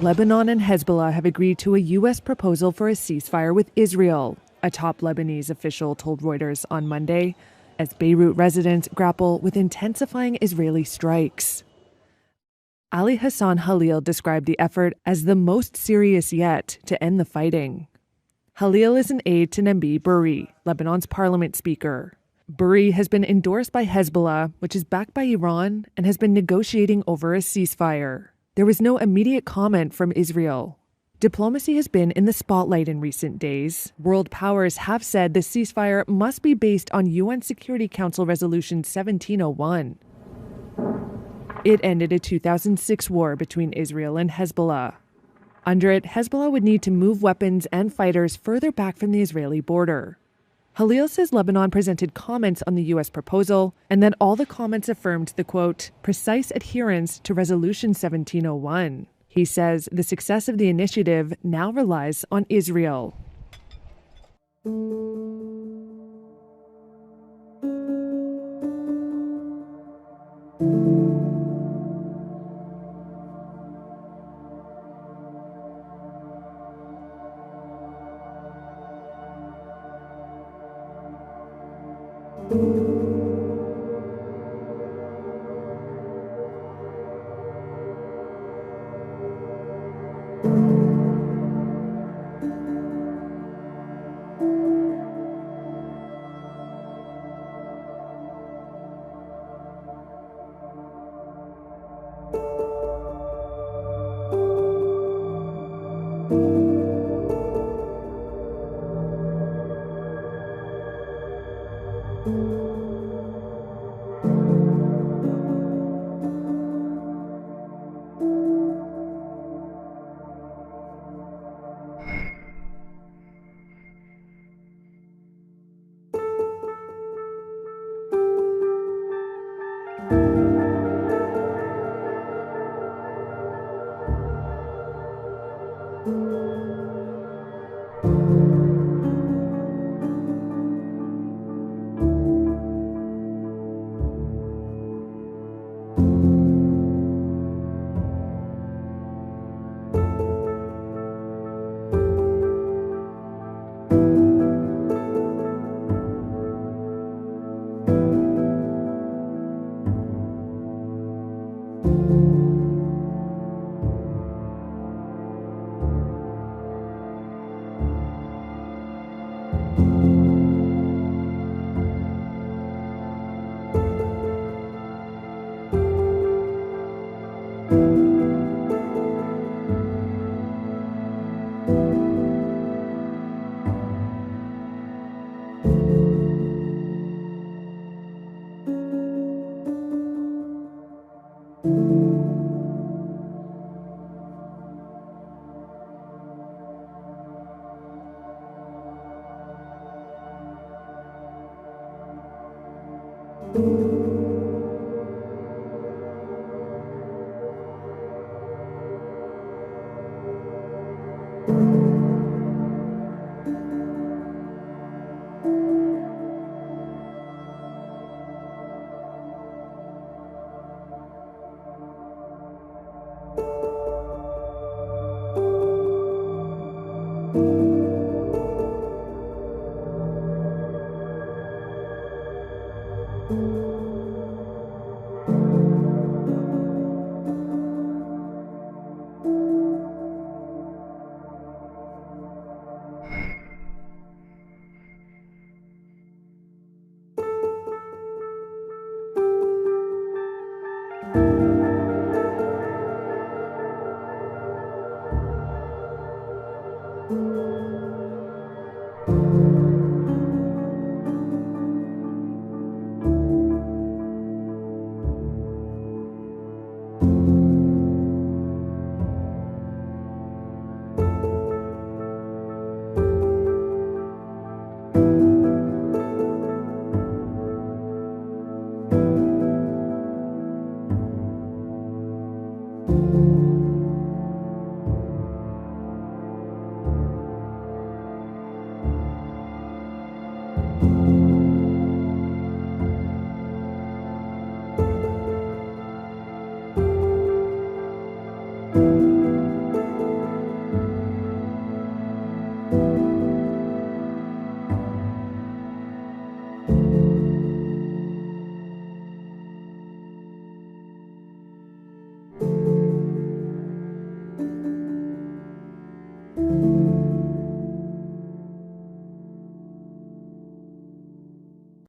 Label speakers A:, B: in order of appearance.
A: Lebanon and Hezbollah have agreed to a U.S. proposal for a ceasefire with Israel, a top Lebanese official told Reuters on Monday, as Beirut residents grapple with intensifying Israeli strikes. Ali Hassan Halil described the effort as the most serious yet to end the fighting. Halil is an aide to Nambi Berri, Lebanon's parliament speaker. Berri has been endorsed by Hezbollah, which is backed by Iran, and has been negotiating over a ceasefire. There was no immediate comment from Israel. Diplomacy has been in the spotlight in recent days. World powers have said the ceasefire must be based on UN Security Council Resolution 1701. It ended a 2006 war between Israel and Hezbollah. Under it, Hezbollah would need to move weapons and fighters further back from the Israeli border. Halil says Lebanon presented comments on the U.S. proposal, and that all the comments affirmed the, quote, precise adherence to Resolution 1701. He says the success of the initiative now relies on Israel.